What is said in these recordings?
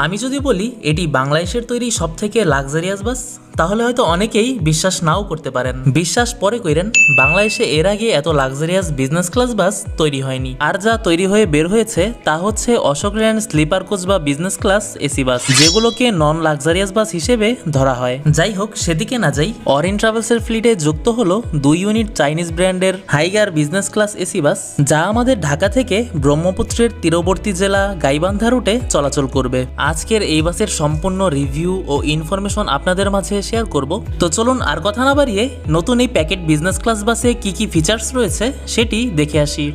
আমি যদি বলি এটি বাংলাদেশের তৈরি সবথেকে লাক্সারিয়াস বাস, তাহলে হয়তো অনেকেই বিশ্বাস নাও করতে পারেন। বিশ্বাস পরে কইরেন, বাংলাদেশে এর আগে এত লাক্সারিয়াস বিজনেস ক্লাস বাস তৈরি হয়নি। আর যা তৈরি হয়ে বের হয়েছে তা হচ্ছে অশোক লেল্যান্ড স্লিপার কোচ বা বিজনেস ক্লাস এসি বাস, যেগুলোকে নন লাক্সারিয়াস বাস হিসেবে ধরা হয়। যাই হোক, সেদিকে না যাই, অরিন ট্রাভেলসের ফ্লিটে যুক্ত হলো 2 ইউনিট চাইনিজ ব্র্যান্ডের Higer business class AC bus, যা আমাদের ঢাকা থেকে ব্রহ্মপুত্রের তীরবর্তী জেলা গাইবান্ধা রুটে চলাচল করবে। আজকের এই বাসের সম্পূর্ণ রিভিউ ও ইনফরমেশন আপনাদের মাঝে শেয়ার করব। তো চলুন আর কথা না বাড়িয়ে নতুন এই প্যাকেট বিজনেস ক্লাস বাসে কি কি ফিচার্স রয়েছে সেটি দেখে আসি।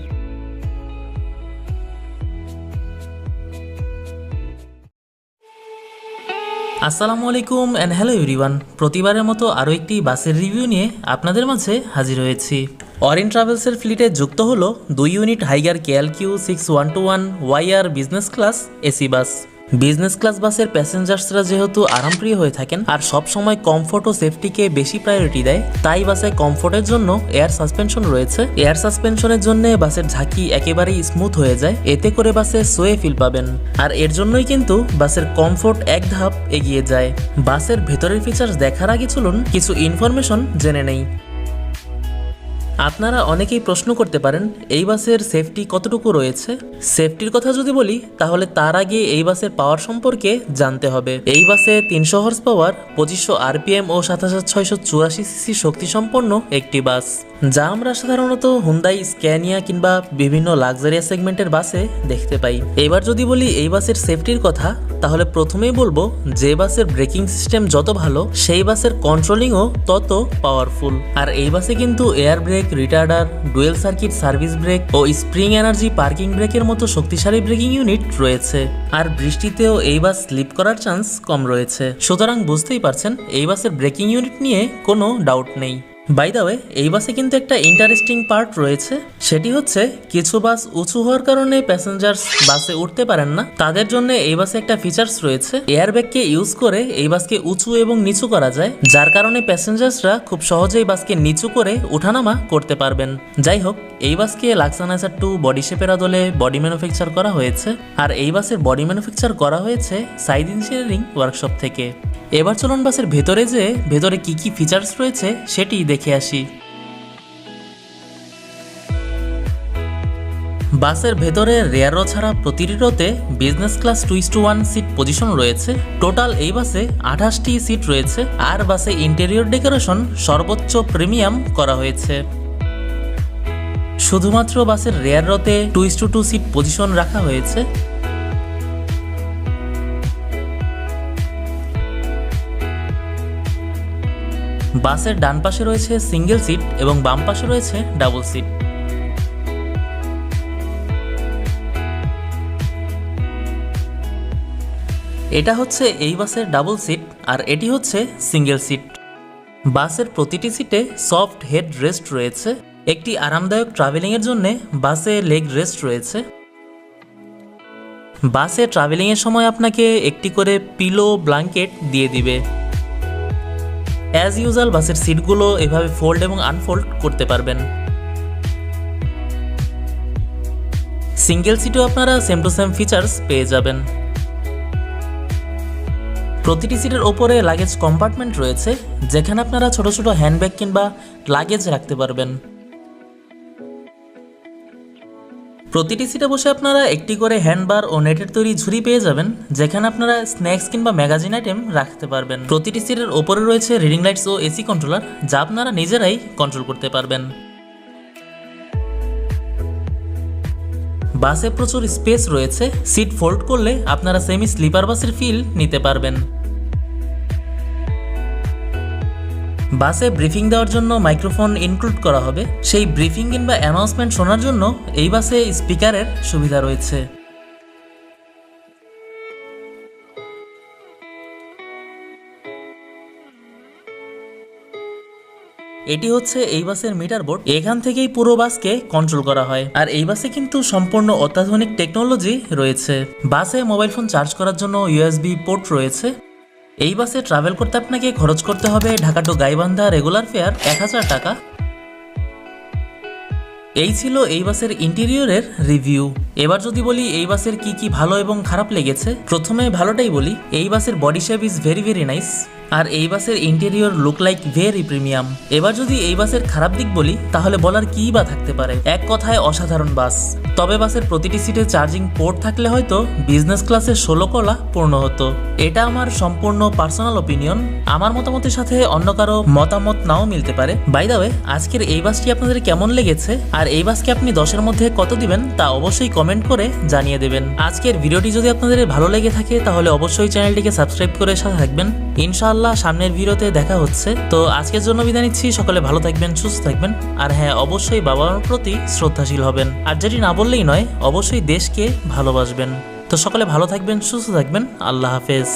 আসসালামু আলাইকুম এন্ড হ্যালো এভরিওয়ান। প্রতিবারের মতো আরও একটি বাসের রিভিউ নিয়ে আপনাদের মাঝে হাজির হয়েছি। অরিন ট্রাভেলসের ফ্লিটে যুক্ত হলো 2 unit Higer KLQ 6121 YR business class AC bus. Business class বাসের প্যাসেঞ্জার্সরা যেহেতু আরামপ্রিয় হয়ে থাকেন আর সব সময় কমফোর্ট ও সেফটিকে বেশি প্রায়োরিটি দেয়, তাই বাসে কমফোর্টের জন্য এয়ার সাসপেনশন রয়েছে। এয়ার সাসপেনশনের জন্য বাসের ঝাঁকি একেবারেই স্মুথ হয়ে যায়, এতে করে বাসে সোয়ে ফিল পাবেন। আর এর জন্যই কিন্তু বাসের কমফোর্ট এক ধাপ এগিয়ে যায়। বাসের ভেতরের ফিচার্স দেখার আগে চলুন কিছু ইনফরমেশন জেনে নেই। আপনারা অনেকেই প্রশ্ন করতে পারেন এই বাসের সেফটি কতটুকু রয়েছে। সেফটির কথা যদি বলি তাহলে তার আগে এই বাসের পাওয়ার সম্পর্কে জানতে হবে। এই বাসে 300 হর্স পাওয়ার, 2500 RPM ও 7684 সিসি শক্তি সম্পন্ন একটি বাস, যা আমরা সাধারণত হুন্দাই, স্ক্যানিয়া কিংবা বিভিন্ন লাক্সারিয়াস সেগমেন্টের বাসে দেখতে পাই। এবার যদি বলি এই বাসের সেফটির কথা, তাহলে প্রথমেই বলবো যে বাসের ব্রেকিং সিস্টেম যত ভালো সেই বাসের কন্ট্রোলিংও তত পাওয়ারফুল। আর এই বাসে কিন্তু air brake, retarder, dual circuit service brake ও স্প্রিং এনার্জি পার্কিং ব্রেকের মতো শক্তিশালী ব্রেকিং ইউনিট রয়েছে। আর বৃষ্টিতেও এই বাস স্লিপ করার চান্স কম রয়েছে, সুতরাং বুঝতেই পারছেন এই বাসের ব্রেকিং ইউনিট নিয়ে কোনো ডাউট নেই। বাই দ্য ওয়ে, এই বাসে কিন্তু একটা ইন্টারেস্টিং পার্ট রয়েছে, সেটি হচ্ছে কিছু বাস উঁচু হওয়ার কারণে প্যাসেঞ্জার্স বাসে উঠতে পারেন না, তাদের জন্য এই বাসে একটা ফিচার্স রয়েছে। এয়ারব্যাগকে ইউজ করে এই বাসকে উঁচু এবং নিচু করা যায়, যার কারণে প্যাসেঞ্জার্সরা খুব সহজেই বাসকে নিচু করে ওঠানামা করতে পারবেন। যাই হোক, এই বাসকে লাক্সানাইজার 2 বডি শেপের আদলে বডি ম্যানুফ্যাকচার করা হয়েছে। আর এই বাসের বডি ম্যানুফ্যাকচার করা হয়েছে সাইদ ইঞ্জিনিয়ারিং ওয়ার্কশপ থেকে। এবার চলুন বাসের ভেতরে কি কি ফিচার্স রয়েছে সেটি দেখে আসি। বাসের ভেতরে রেয়ার রো ছাড়া প্রতিটি রোতে বিজনেস ক্লাস 2:1 সিট পজিশন রয়েছে। টোটাল এই বাসে 28টি সিট রয়েছে। আর বাসে ইন্টেরিয়র ডেকোরেশন সর্বোচ্চ প্রিমিয়াম করা হয়েছে। শুধুমাত্র বাসের রেয়ার রোতে 2:2 সিট পজিশন রাখা হয়েছে। বাসের ডান পাশে রয়েছে সিঙ্গেল সিট এবং বাম পাশে রয়েছে ডাবল সিট। এটা হচ্ছে এই বাসের ডাবল সিট আর এটি হচ্ছে সিঙ্গেল সিট। বাসের প্রতিটি সিটে সফট হেড রেস্ট রয়েছে। একটি আরামদায়ক ট্রাভেলিংয়ের জন্য বাসে লেগ রেস্ট রয়েছে। বাসে ট্রাভেলিংয়ের সময় আপনাকে একটি করে পিলো ব্ল্যাঙ্কেট দিয়ে দিবে। অ্যাজ ইউজুয়াল বাসের সিটগুলো এভাবে ফোল্ড এবং আনফোল্ড করতে পারবেন। সিঙ্গেল সিটেও আপনারা সেম টু সেম ফিচার্স পেয়ে যাবেন। প্রতিটি সিটের ওপরে লাগেজ কম্পার্টমেন্ট রয়েছে, যেখানে আপনারা ছোট ছোট হ্যান্ডব্যাগ কিংবা লাগেজ রাখতে পারবেন। প্রতিটি সিটে বসে আপনারা একটি করে হ্যান্ডবার ও নেটের তৈরি ঝুড়ি পেয়ে যাবেন, যেখানে আপনারা স্ন্যাক্স কিংবা ম্যাগাজিন আইটেম রাখতে পারবেন। প্রতিটি সিটের ওপরে রয়েছে রিডিং লাইটস ও এসি কন্ট্রোলার, যা আপনারা নিজেরাই কন্ট্রোল করতে পারবেন। বাসে প্রচুর স্পেস রয়েছে। সিট ফোল্ড করলে আপনারা সেমি স্লিপার বাসের ফিল নিতে পারবেন। বাসে ব্রিফিং দেওয়ার জন্য মাইক্রোফোন ইনক্লুড করা হবে। সেই ব্রিফিং কিংবা অ্যানাউন্সমেন্ট শোনার জন্য এই বাসে স্পিকারের সুবিধা রয়েছে। এটি হচ্ছে এই বাসের মিটার বোর্ড। এখান থেকেই পুরো বাসকে কন্ট্রোল করা হয়। আর এই বাসে কিন্তু সম্পূর্ণ অত্যাধুনিক টেকনোলজি রয়েছে। বাসে মোবাইল ফোন চার্জ করার জন্য USB পোর্ট রয়েছে। এই বাসে ট্রাভেল করতে আপনাকে খরচ করতে হবে Dhaka to Gaibandha regular fare 1000 টাকা। এই ছিল এই বাসের ইন্টেরিয়রের রিভিউ। এবার যদি বলি এই বাসের কি কি ভালো এবং খারাপ লেগেছে, প্রথমে ভালোটাই বলি। এই বাসের body shape is very very nice, আর এই বাসের interior look like very premium. এবার যদি এই বাসের খারাপ দিক বলি, তাহলে বলার কি বা থাকতে পারে, এক কথায় অসাধারণ বাস। তবে বাসের প্রতিটি সিটে চার্জিং পোর্ট থাকলে হয়তো বিজনেস ক্লাসে 16 কলা পূর্ণ হতো। এটা আমার সম্পূর্ণ পার্সোনাল ওপিনিয়ন, আমার মতামতের সাথে অন্য কারো মতামত নাও মিলতে পারে। বাই দ্য ওয়ে, আজকের এই বাসটি আপনাদের কেমন লেগেছে আর এই বাসকে আপনি 10-এর মধ্যে কত দিবেন তা অবশ্যই কমেন্ট করে জানিয়ে দেবেন। আজকের ভিডিওটি যদি আপনাদের ভালো লেগে থাকে তাহলে অবশ্যই চ্যানেলটিকে সাবস্ক্রাইব করে সাথে থাকবেন। ইনশাআল্লাহ সামনের ভিডিওতে দেখা হচ্ছে। তো আজকের জন্য বিদায় নিচ্ছি। সকলে ভালো থাকবেন, সুস্থ থাকবেন, আর হ্যাঁ, অবশ্যই বাবা মার প্রতি শ্রদ্ধাশীল হবেন। আর যেটি না বললেই নয়, অবশ্যই দেশকে ভালোবাসবেন। তো সকলে ভালো থাকবেন, সুস্থ থাকবেন। আল্লাহ হাফেজ।